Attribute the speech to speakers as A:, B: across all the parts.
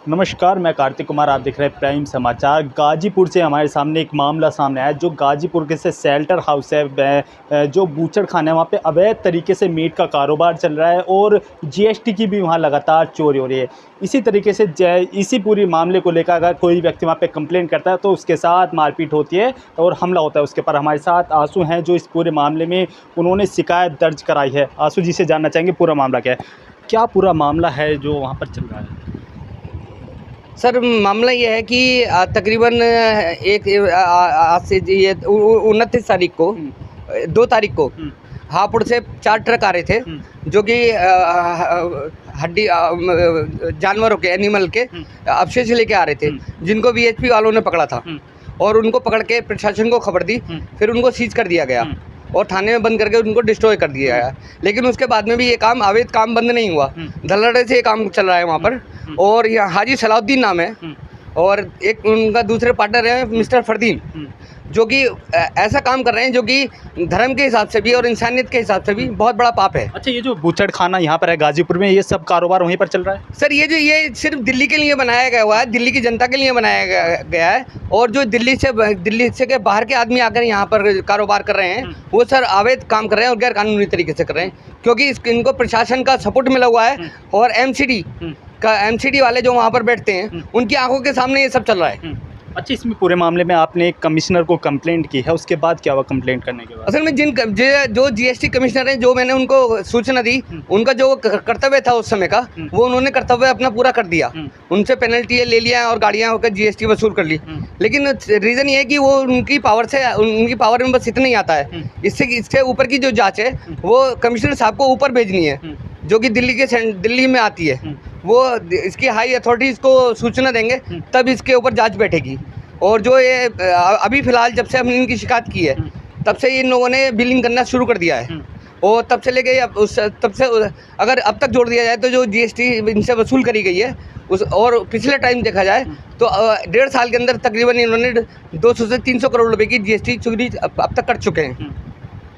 A: नमस्कार, मैं कार्तिक कुमार। आप देख रहे हैं प्राइम समाचार। गाजीपुर से हमारे सामने एक मामला सामने आया, जो गाजीपुर के से शेल्टर हाउस है, जो बूचड़ खाना है, वहाँ पे अवैध तरीके से मीट का कारोबार चल रहा है और जीएसटी की भी वहाँ लगातार चोरी हो रही है। इसी तरीके से इसी पूरी मामले को लेकर अगर कोई व्यक्ति वहाँ पे कंप्लेन करता है तो उसके साथ मारपीट होती है और हमला होता है उसके ऊपर। हमारे साथ आंसू हैं, जो इस पूरे मामले में उन्होंने शिकायत दर्ज कराई है। आंसू जी से जानना चाहेंगे पूरा मामला क्या है, क्या पूरा मामला है जो वहाँ पर चल रहा है?
B: सर, मामला ये है कि तकरीबन आज से ये 29 तारीख को 2 तारीख को हापुड़ से 4 ट्रक आ रहे थे, जो कि हड्डी जानवरों के एनिमल के अवशेष लेके आ रहे थे, जिनको वीएचपी वालों ने पकड़ा था और उनको पकड़ के प्रशासन को खबर दी। फिर उनको सीज कर दिया गया और थाने में बंद करके उनको डिस्ट्रॉय कर दिया गया। लेकिन उसके बाद में भी ये काम अवैध काम बंद नहीं हुआ, धल्लाड़े से ये काम चल रहा है वहाँ पर। और यहाँ हाजी सलाउद्दीन नाम है और एक उनका दूसरे पार्टनर है मिस्टर फरदीन, जो कि ऐसा काम कर रहे हैं जो कि धर्म के हिसाब से भी और इंसानियत के हिसाब से भी बहुत बड़ा पाप है।
A: अच्छा, ये जो बूचड़ खाना यहाँ पर है गाजीपुर में, ये सब कारोबार वहीं पर चल रहा है?
B: सर, ये सिर्फ दिल्ली के लिए बनाया गया हुआ है, दिल्ली की जनता के लिए बनाया गया है। और जो दिल्ली से के बाहर के आदमी आकर यहाँ पर कारोबार कर रहे हैं, वो सर अवैध काम कर रहे हैं और गैर कानूनी तरीके से कर रहे हैं, क्योंकि इनको प्रशासन का सपोर्ट मिला हुआ है। और एमसीडी वाले जो वहाँ पर बैठते हैं, उनकी आंखों के सामने ये सब चल रहा है।
A: अच्छा, इसमें पूरे मामले में आपने एक कमिश्नर को कंप्लेंट की है, उसके बाद क्या हुआ कंप्लेंट करने के बाद?
B: असल में जो जीएसटी कमिश्नर हैं, जो मैंने उनको सूचना दी, उनका जो कर्तव्य था उस समय का, वो उन्होंने कर्तव्य अपना पूरा कर दिया। उनसे पेनल्टी ले लिया और गाड़ियाँ होकर जीएसटी वसूल कर ली। लेकिन रीज़न ये है कि वो उनकी पावर में बस इतना ही आता है। इससे ऊपर की जो जाँच है वो कमिश्नर साहब को ऊपर भेजनी है, जो कि दिल्ली में आती है। वो इसकी हाई अथॉरिटीज़ को सूचना देंगे, तब इसके ऊपर जांच बैठेगी। और जो ये अभी फ़िलहाल जब से हमने इनकी शिकायत की है, तब से इन लोगों ने बिलिंग करना शुरू कर दिया है। और तब से लेके तब से अगर अब तक जोड़ दिया जाए तो जो जीएसटी इनसे वसूल करी गई है और पिछले टाइम देखा जाए तो 1.5 साल के अंदर तकरीबन इन्होंने 200 से 300 करोड़ रुपए की जीएसटी चोरी अब तक कर चुके हैं।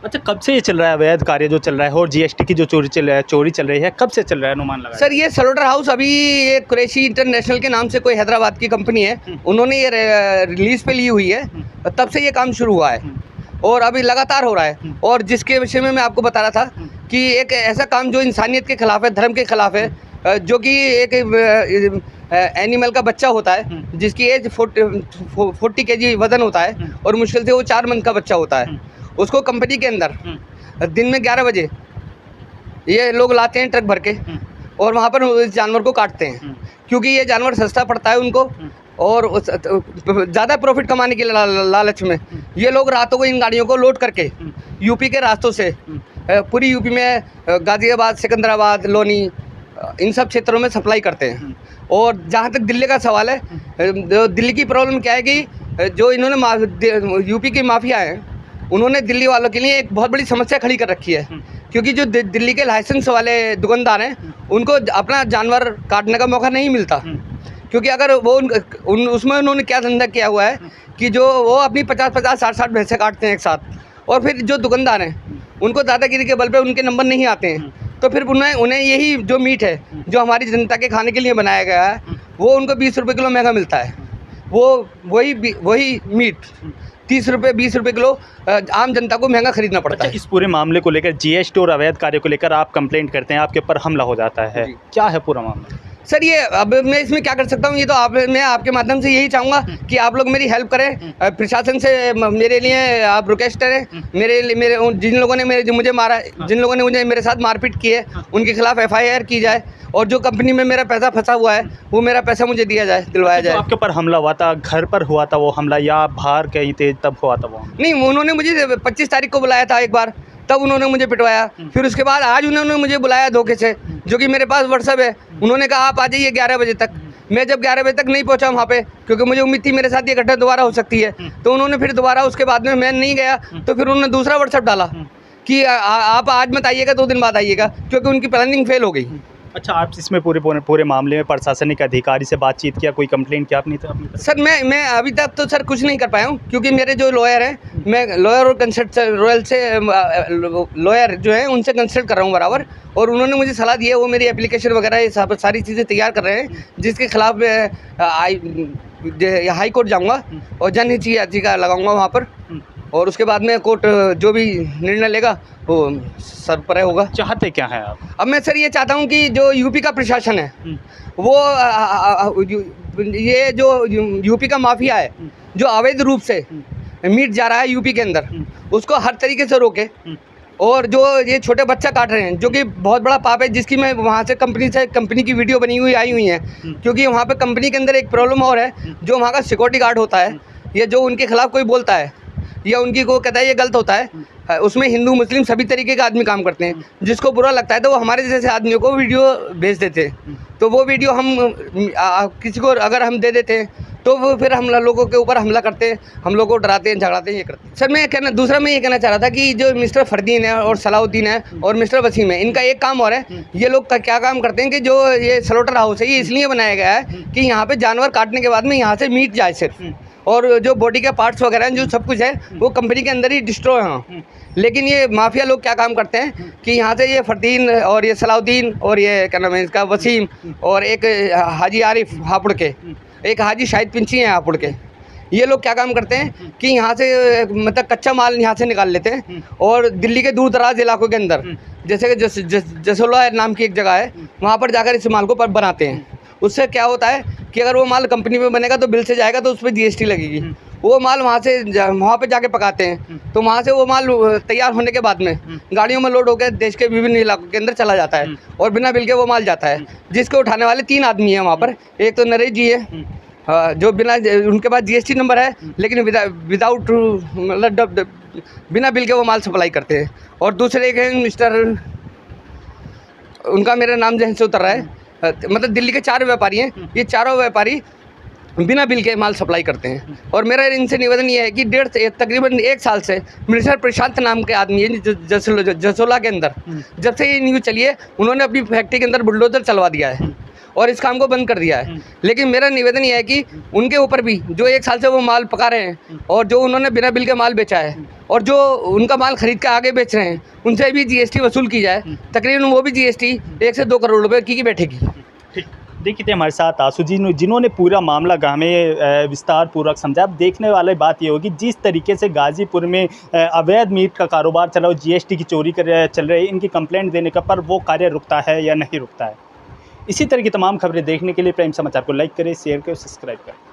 A: अच्छा, कब से ये चल रहा है अवैध कार्य जो चल रहा है और जीएसटी की जो चोरी चल रही है, कब से चल रहा है अनुमान लगा?
B: सर, ये स्लोटर हाउस अभी ये कुरैशी इंटरनेशनल के नाम से कोई हैदराबाद की कंपनी है, उन्होंने ये रिलीज पे ली हुई है, तब से ये काम शुरू हुआ है और अभी लगातार हो रहा है। और जिसके विषय में मैं आपको बता रहा था कि एक ऐसा काम जो इंसानियत के खिलाफ है, धर्म के खिलाफ है, जो कि एक एनिमल का बच्चा होता है जिसकी एज 40 kg वजन होता है और मुश्किल से वो 4 मंथ का बच्चा होता है, उसको कंपनी के अंदर दिन में 11 बजे ये लोग लाते हैं ट्रक भर के और वहाँ पर इस जानवर को काटते हैं, क्योंकि ये जानवर सस्ता पड़ता है उनको और ज़्यादा प्रॉफिट कमाने के लालच में ये लोग रातों को इन गाड़ियों को लोड करके यूपी के रास्तों से पूरी यूपी में गाज़ियाबाद, सिकंदराबाद, लोनी, इन सब क्षेत्रों में सप्लाई करते हैं। और जहाँ तक दिल्ली का सवाल है, दिल्ली की प्रॉब्लम क्या है कि जो इन्होंने यूपी की माफिया हैं, उन्होंने दिल्ली वालों के लिए एक बहुत बड़ी समस्या खड़ी कर रखी है, क्योंकि जो दिल्ली के लाइसेंस वाले दुकानदार हैं, उनको अपना जानवर काटने का मौका नहीं मिलता। क्योंकि अगर वो उसमें उन्होंने क्या धंधा किया हुआ है कि जो वो अपनी 50-50, 60-60 भैंसें काटते हैं एक साथ, और फिर जो दुकानदार हैं उनको दादागिरी के बल पे उनके नंबर नहीं आते हैं, तो फिर उन्हें यही जो मीट है जो हमारी जनता के खाने के लिए बनाया गया है, वो उनको 20 रुपये किलो महंगा मिलता है। वो वही मीट 30 रुपये 20 रुपये किलो आम जनता को महंगा खरीदना पड़ता है।
A: इस पूरे मामले को लेकर, जीएसटी और अवैध कार्य को लेकर आप कंप्लेंट करते हैं, आपके ऊपर हमला हो जाता है, क्या है पूरा मामला?
B: सर, ये अब मैं इसमें क्या कर सकता हूँ, ये तो मैं आपके माध्यम से यही चाहूँगा कि आप लोग मेरी हेल्प करें, प्रशासन से मेरे लिए आप रिक्वेस्ट करें। मेरे जिन लोगों ने मुझे मारा, जिन लोगों ने मुझे मेरे साथ मारपीट की है, उनके खिलाफ FIR की जाए और जो कंपनी में मेरा पैसा फंसा हुआ है वो मेरा पैसा मुझे दिलवाया जाए।
A: आपके ऊपर हमला हुआ था, घर पर हुआ था वो हमला या बाहर कहीं थे तब हुआ था वो?
B: नहीं, उन्होंने मुझे 25 तारीख को बुलाया था एक बार, तब उन्होंने मुझे पिटवाया। फिर उसके बाद आज उन्होंने मुझे बुलाया धोखे से, जो कि मेरे पास व्हाट्सएप है। उन्होंने कहा आप आ जाइए 11 बजे तक। मैं जब 11 बजे तक नहीं पहुंचा वहाँ पे, क्योंकि मुझे उम्मीद थी मेरे साथ ये घटना दोबारा हो सकती है, तो उन्होंने फिर दोबारा उसके बाद में मैं नहीं गया, तो फिर उन्होंने दूसरा व्हाट्सएप डाला कि आप आज मत आइएगा, 2 दिन बाद आइएगा, क्योंकि उनकी प्लानिंग फेल हो गई।
A: अच्छा, आप इसमें पूरे मामले में प्रशासनिक अधिकारी से बातचीत किया, कोई कंप्लेंट किया आपने अपनी तरफ?
B: सर मैं अभी तक तो सर कुछ नहीं कर पाया हूँ, क्योंकि मेरे जो लॉयर हैं, मैं लॉयर और कंसल्ट रॉयल से लॉयर जो हैं उनसे कंसल्ट कर रहा हूँ बराबर, और उन्होंने मुझे सलाह दी है, वो मेरी एप्लीकेशन वगैरह ये सारी चीज़ें तैयार कर रहे हैं, जिसके खिलाफ मैं हाई कोर्ट जाऊँगा और जनहित याचिका लगाऊंगा वहाँ पर, और उसके बाद में कोर्ट जो भी निर्णय लेगा वो सर पर होगा।
A: चाहते क्या हैं आप?
B: अब मैं सर ये चाहता हूँ कि जो यूपी का प्रशासन है वो ये जो यूपी का माफिया है जो अवैध रूप से मीट जा रहा है यूपी के अंदर, उसको हर तरीके से रोके, और जो ये छोटे बच्चा काट रहे हैं जो कि बहुत बड़ा पाप है, जिसकी मैं वहाँ से कंपनी की वीडियो बनी हुई आई हुई है, क्योंकि वहाँ पे कंपनी के अंदर एक प्रॉब्लम और है, जो वहाँ का सिक्योरिटी गार्ड होता है या जो उनके खिलाफ कोई बोलता है या उनकी को कहता है ये गलत होता है, उसमें हिंदू मुस्लिम सभी तरीके के आदमी काम करते हैं, जिसको बुरा लगता है तो वो हमारे जैसे आदमियों को वीडियो भेज देते हैं, तो वो वीडियो हम किसी को अगर हम दे देते हैं तो वो फिर हम लोगों के ऊपर हमला करते हैं, हम लोगों को डराते हैं, झगड़ाते हैं, ये करते हैं। सर मैं ये कहना चाह रहा था कि जो मिस्टर फरदीन है और सलाउद्दीन है और मिस्टर वसीम है, इनका एक काम और है, ये लोग का क्या काम करते हैं कि जो ये स्लॉटर हाउस है ये इसलिए बनाया गया है कि यहाँ पे जानवर काटने के बाद में यहाँ से मीट जाए सिर्फ, और जो बॉडी के पार्ट्स वगैरह हैं जो सब कुछ है वो कंपनी के अंदर ही डिस्ट्रॉय हैं। लेकिन ये माफिया लोग क्या काम करते हैं कि यहाँ से ये फरदीन और ये सलाउद्दीन और ये क्या नाम है इसका वसीम और एक हाजी आरिफ हापुड़ के, एक हाजी शाहिद पिंची हैं हापुड़ के, ये लोग क्या काम करते हैं कि यहाँ से मतलब कच्चा माल यहाँ से निकाल लेते हैं और दिल्ली के दूर दराज इलाकों के अंदर जैसे कि जसोला नाम की एक जगह है, वहाँ पर जाकर इस माल को बनाते हैं। उससे क्या होता है कि अगर वो माल कंपनी में बनेगा तो बिल से जाएगा तो उस पर GST लगेगी, वो माल वहाँ पे जाके पकाते हैं, तो वहाँ से वो माल तैयार होने के बाद में गाड़ियों में लोड होकर देश के विभिन्न इलाकों के अंदर चला जाता है और बिना बिल के वो माल जाता है, जिसको उठाने वाले 3 आदमी हैं वहाँ पर। एक तो नरेश जी है जो बिना उनके पास GST नंबर है लेकिन विदाउट मतलब बिना बिल के वो माल सप्लाई करते हैं, और दूसरे एक हैं मिस्टर, उनका मेरा नाम जहन से उतर रहा है, मतलब दिल्ली के 4 व्यापारी हैं, ये चारों व्यापारी बिना बिल के माल सप्लाई करते हैं। और मेरा इनसे निवेदन ये है कि तकरीबन 1 साल से मिस्टर प्रशांत नाम के आदमी है जसोला के अंदर, जब से ये न्यूज़ चली है उन्होंने अपनी फैक्ट्री के अंदर बुलडोजर चलवा दिया है और इस काम को बंद कर दिया है। लेकिन मेरा निवेदन ये है कि उनके ऊपर भी जो 1 साल से वो माल पका रहे हैं और जो उन्होंने बिना बिल के माल बेचा है और जो उनका माल खरीद के आगे बेच रहे हैं, उनसे भी GST वसूल की जाए, तकरीबन वो भी GST 1 से 2 करोड़ रुपए की बैठेगी।
A: ठीक, देखिए थे हमारे साथ आंसू जी जिन्होंने पूरा मामला हमें विस्तार पूर्वक समझा। अब देखने वाली बात ये होगी जिस तरीके से गाजीपुर में अवैध मीट का कारोबार चला और GST की चोरी चल रही है, इनकी कंप्लेंट देने का पर वो कार्य रुकता है या नहीं रुकता है। इसी तरह की तमाम खबरें देखने के लिए प्राइम समाचार को लाइक करें, शेयर करें, सब्सक्राइब करें।